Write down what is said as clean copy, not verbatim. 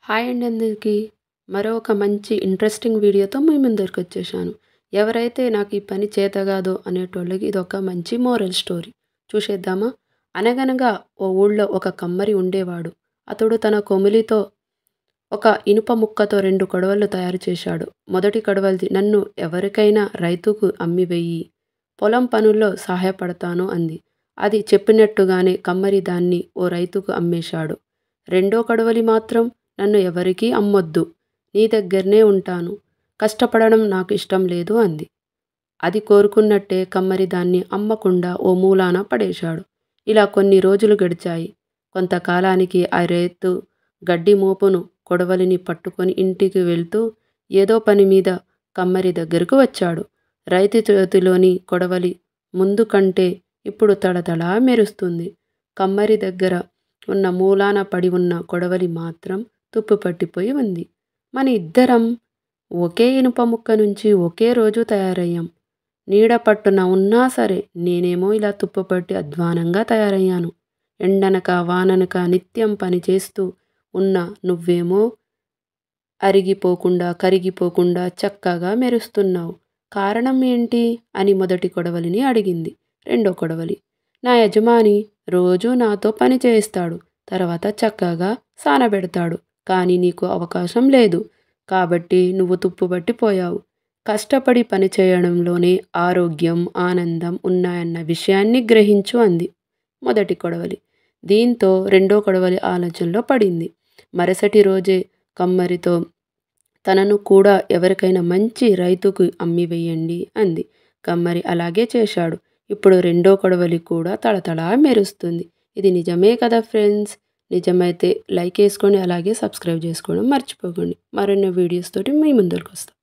Hi అండి అందరికీ. మరొక మంచి ఇంట్రెస్టింగ్ వీడియోతో మీ ముందరికొచ్చేశాను. ఎవరైతే నాకు ఈ పని చేతగాదో అనేటోళ్ళకి ఇదొక మంచి మోరల్ స్టోరీ. చూసేద్దామా? అనగనగా ఓ ఊళ్ళో ఒక కమ్మరి ఉండేవాడు. అతడు తన కొమిలితో ఒక ఇనుప ముక్కతో 2 కొడవళ్ళు తయారు చేశాడు. మొదటి కొడవలిది నన్ను ఎవరికైనా రైతుకు అమ్మివెయ్యి. పొలం పనుల్లో సహాయపడతాను అంది. అది చెప్పినట్టుగానే కమ్మరి దాన్ని ఓ రైతుకు అమ్మేశాడు. రెండో కొడవలి మాత్రం నన్ను ఎవరికీ అమ్మొద్దు. నీ దగ్గరనే ఉంటాను. కష్టపడడం నాకు ఇష్టం లేదు అంది. అది కోరుకున్నట్టే కమ్మరి దాన్ని అమ్మకుండా ఓ మూలాన పడేశాడు. ఇలా కొన్ని రోజులు గడిచాయి. కొంతకాలానికి ఆ రైతు గడ్డి మోపును కొడవలిని పట్టుకొని ఇంటికి వెళ్తూ ఏదో పని మీద కమ్మరి దగ్గరకు వచ్చాడు. రైతు చేతిలోని కొడవలి ముందు కంటే ఇప్పుడు తడతడా మెరుస్తుంది. కమ్మరి దగ్గర ఉన్న మూలాన పడి ఉన్న కొడవలి మాత్రం తుప్పు పట్టిపోయి ఉంది. మన ఇద్దరం ఒకే ఇనుప ముక్క నుంచి ఒకే రోజు తయారయ్యాం. నీడ పట్టున ఉన్నా సరే నేనేమో ఇలా తుప్పుపట్టి అధ్వానంగా తయారయ్యాను. ఎండనక వాననక నిత్యం పని చేస్తూ ఉన్న నువ్వేమో అరిగిపోకుండా కరిగిపోకుండా చక్కగా మెరుస్తున్నావు. కారణం ఏంటి అని మొదటి కొడవలిని అడిగింది. రెండో కొడవలి, నా యజమాని రోజూ నాతో పని చేయిస్తాడు. తర్వాత చక్కగా సానబెడతాడు. కానీ నీకు అవకాశం లేదు. కాబట్టి నువ్వు తుప్పుపట్టిపోయావు. కష్టపడి పని చేయడంలోనే ఆరోగ్యం, ఆనందం ఉన్నాయన్న విషయాన్ని గ్రహించు అంది మొదటి కొడవలి. దీంతో రెండో కొడవలి ఆలోచనలో పడింది. మరుసటి రోజే కమ్మరితో తనను కూడా ఎవరికైనా మంచి రైతుకు అమ్మివేయండి అంది. కమ్మరి అలాగే చేశాడు. ఇప్పుడు రెండో కొడవలి కూడా తడతడా మెరుస్తుంది. ఇది నిజమే కదా ఫ్రెండ్స్? నిజమైతే లైక్ వేసుకొని అలాగే సబ్స్క్రైబ్ చేసుకోవడం మర్చిపోకండి. మరిన్ని వీడియోస్ తోటి మీ ముందరికి వస్తాం.